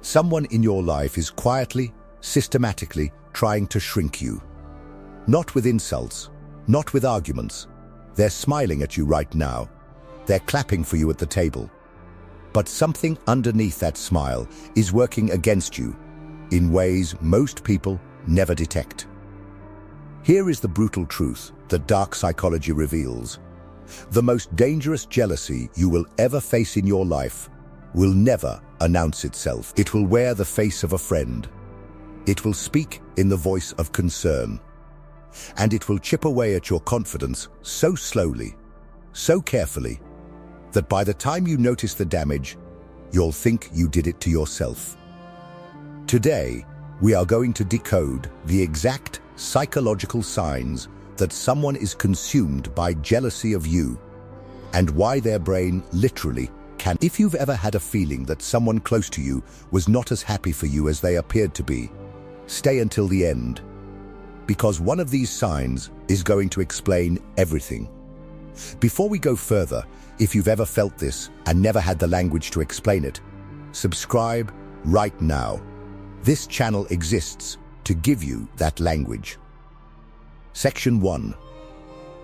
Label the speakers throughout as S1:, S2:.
S1: Someone in your life is quietly, systematically trying to shrink you. Not with insults, not with arguments. They're smiling at you right now. They're clapping for you at the table. But something underneath that smile is working against you in ways most people never detect. Here is the brutal truth that dark psychology reveals. The most dangerous jealousy you will ever face in your life will never announce itself. It will wear the face of a friend. It will speak in the voice of concern. And it will chip away at your confidence so slowly, so carefully, that by the time you notice the damage, you'll think you did it to yourself. Today, we are going to decode the exact psychological signs that someone is consumed by jealousy of you, and why their brain literally can. If you've ever had a feeling that someone close to you was not as happy for you as they appeared to be, stay until the end, because one of these signs is going to explain everything. Before we go further, if you've ever felt this and never had the language to explain it, subscribe right now. This channel exists to give you that language. Section 1.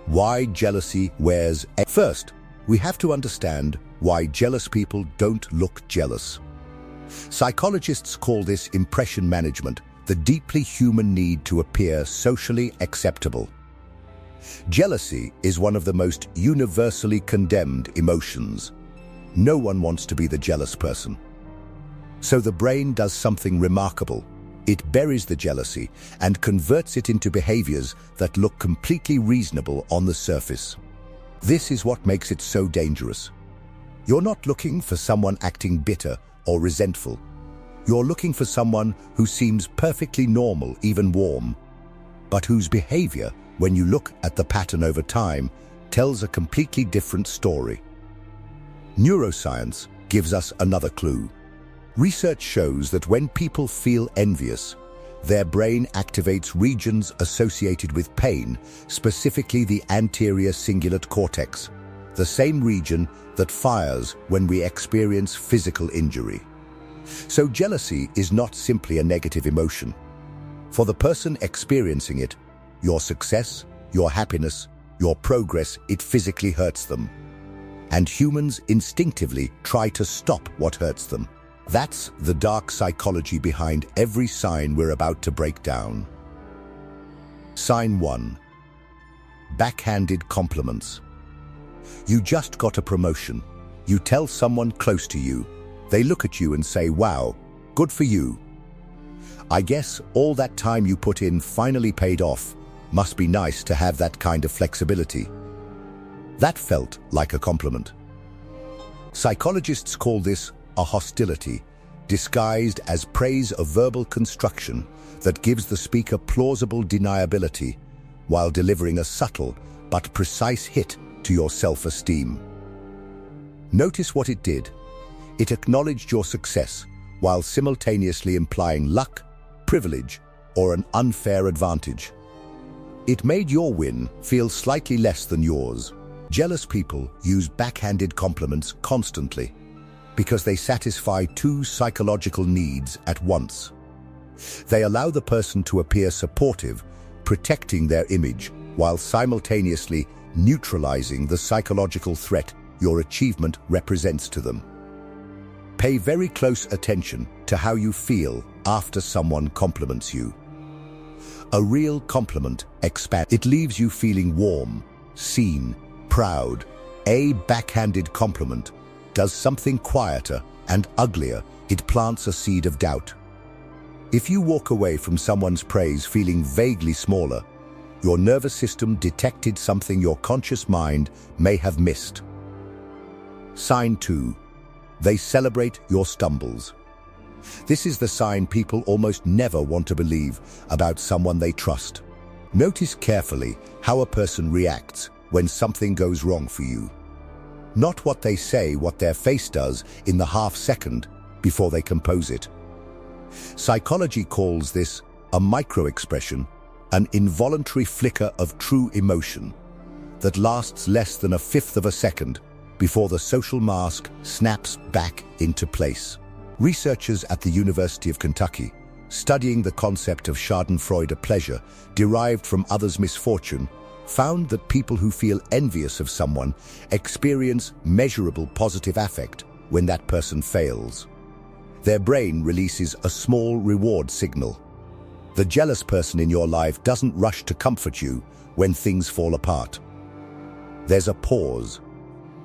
S1: Why jealousy wears. First, we have to understand why jealous people don't look jealous. Psychologists call this impression management, the deeply human need to appear socially acceptable. Jealousy is one of the most universally condemned emotions. No one wants to be the jealous person. So the brain does something remarkable. It buries the jealousy and converts it into behaviors that look completely reasonable on the surface. This is what makes it so dangerous. You're not looking for someone acting bitter or resentful. You're looking for someone who seems perfectly normal, even warm, but whose behavior, when you look at the pattern over time, tells a completely different story. Neuroscience gives us another clue. Research shows that when people feel envious, their brain activates regions associated with pain, specifically the anterior cingulate cortex, the same region that fires when we experience physical injury. So jealousy is not simply a negative emotion. For the person experiencing it, your success, your happiness, your progress, it physically hurts them. And humans instinctively try to stop what hurts them. That's the dark psychology behind every sign we're about to break down. Sign 1. Backhanded compliments. You just got a promotion. You tell someone close to you. They look at you and say, "Wow, good for you. I guess all that time you put in finally paid off. Must be nice to have that kind of flexibility." That felt like a compliment. Psychologists call this a hostility, disguised as praise of verbal construction that gives the speaker plausible deniability while delivering a subtle but precise hit to your self-esteem. Notice what it did. It acknowledged your success while simultaneously implying luck, privilege, or an unfair advantage. It made your win feel slightly less than yours. Jealous people use backhanded compliments constantly because they satisfy two psychological needs at once. They allow the person to appear supportive, protecting their image, while simultaneously neutralizing the psychological threat your achievement represents to them. Pay very close attention to how you feel after someone compliments you. A real compliment expands. It leaves you feeling warm, seen, proud. A backhanded compliment does something quieter and uglier. It plants a seed of doubt. If you walk away from someone's praise feeling vaguely smaller, your nervous system detected something your conscious mind may have missed. Sign 2. They celebrate your stumbles. This is the sign people almost never want to believe about someone they trust. Notice carefully how a person reacts when something goes wrong for you. Not what they say, what their face does in the half second before they compose it. Psychology calls this a micro-expression, an involuntary flicker of true emotion that lasts less than a fifth of a second before the social mask snaps back into place. Researchers at the University of Kentucky, studying the concept of schadenfreude pleasure derived from others' misfortune, found that people who feel envious of someone experience measurable positive affect when that person fails. Their brain releases a small reward signal. The jealous person in your life doesn't rush to comfort you when things fall apart. There's a pause,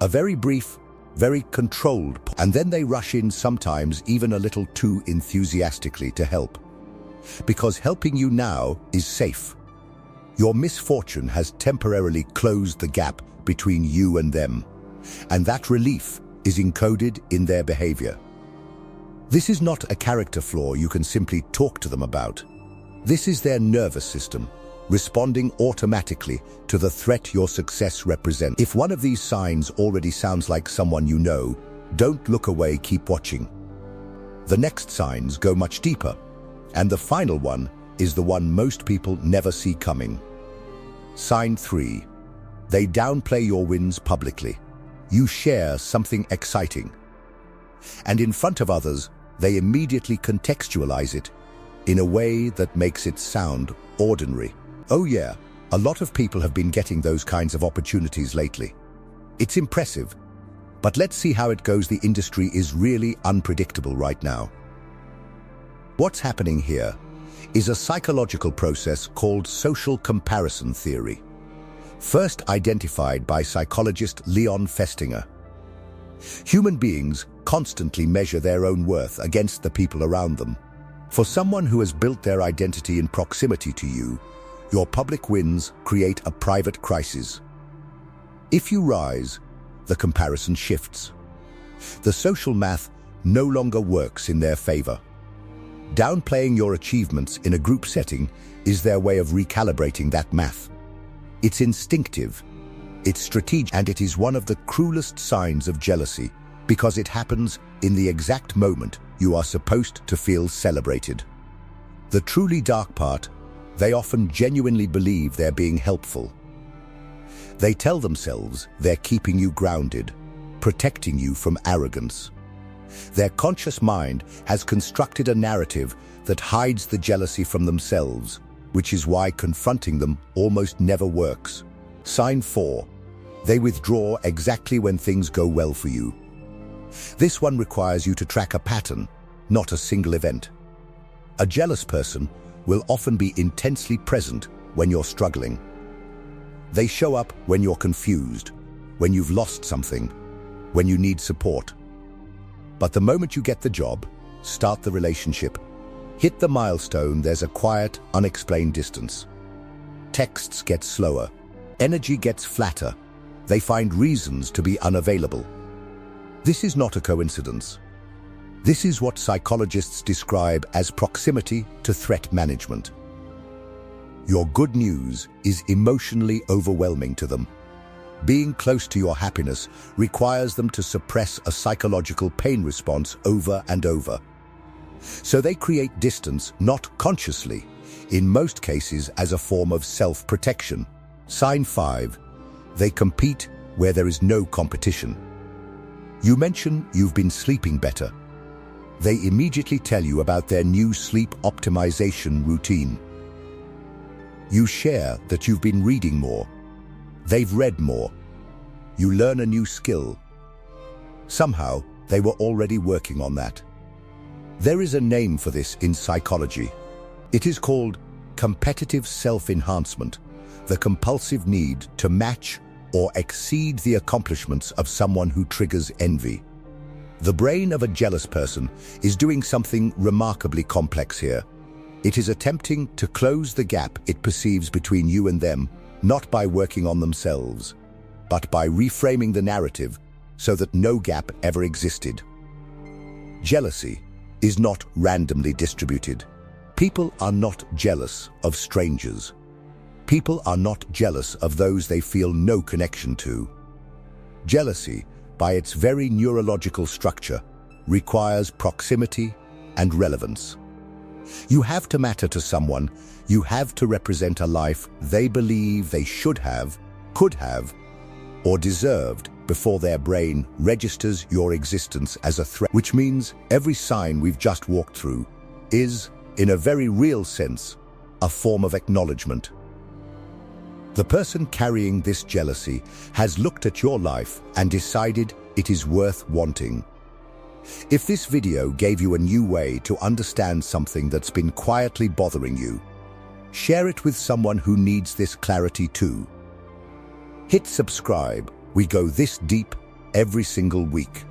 S1: a very brief, very controlled pause, and then they rush in, sometimes even a little too enthusiastically, to help. Because helping you now is safe. Your misfortune has temporarily closed the gap between you and them, and that relief is encoded in their behavior. This is not a character flaw you can simply talk to them about. This is their nervous system, responding automatically to the threat your success represents. If one of these signs already sounds like someone you know, don't look away, keep watching. The next signs go much deeper, and the final one is the one most people never see coming. Sign 3. They downplay your wins publicly. You share something exciting, and in front of others, they immediately contextualize it in a way that makes it sound ordinary. Oh yeah, a lot of people have been getting those kinds of opportunities lately. It's impressive, but let's see how it goes. The industry is really unpredictable right now. What's happening here is a psychological process called social comparison theory, first identified by psychologist Leon Festinger. Human beings constantly measure their own worth against the people around them. For someone who has built their identity in proximity to you, your public wins create a private crisis. If you rise, the comparison shifts. The social math no longer works in their favor. Downplaying your achievements in a group setting is their way of recalibrating that math. It's instinctive, it's strategic, and it is one of the cruelest signs of jealousy because it happens in the exact moment you are supposed to feel celebrated. The truly dark part, they often genuinely believe they're being helpful. They tell themselves they're keeping you grounded, protecting you from arrogance. Their conscious mind has constructed a narrative that hides the jealousy from themselves, which is why confronting them almost never works. Sign 4. They withdraw exactly when things go well for you. This one requires you to track a pattern, not a single event. A jealous person will often be intensely present when you're struggling. They show up when you're confused, when you've lost something, when you need support. But the moment you get the job, start the relationship, hit the milestone, there's a quiet, unexplained distance. Texts get slower, energy gets flatter. They find reasons to be unavailable. This is not a coincidence. This is what psychologists describe as proximity to threat management. Your good news is emotionally overwhelming to them. Being close to your happiness requires them to suppress a psychological pain response over and over. So they create distance, not consciously, in most cases as a form of self-protection. Sign 5. They compete where there is no competition. You mention you've been sleeping better. They immediately tell you about their new sleep optimization routine. You share that you've been reading more. They've read more. You learn a new skill. Somehow, they were already working on that. There is a name for this in psychology. It is called competitive self-enhancement, the compulsive need to match or exceed the accomplishments of someone who triggers envy. The brain of a jealous person is doing something remarkably complex here. It is attempting to close the gap it perceives between you and them, not by working on themselves, but by reframing the narrative so that no gap ever existed. Jealousy is not randomly distributed. People are not jealous of strangers. People are not jealous of those they feel no connection to. Jealousy, by its very neurological structure, requires proximity and relevance. You have to matter to someone. You have to represent a life they believe they should have, could have, or deserved before their brain registers your existence as a threat, which means every sign we've just walked through is, in a very real sense, a form of acknowledgement. The person carrying this jealousy has looked at your life and decided it is worth wanting. If this video gave you a new way to understand something that's been quietly bothering you, share it with someone who needs this clarity too. Hit subscribe. We go this deep every single week.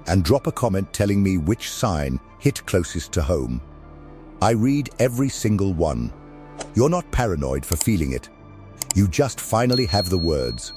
S1: And drop a comment telling me which sign hit closest to home. I read every single one. You're not paranoid for feeling it. You just finally have the words.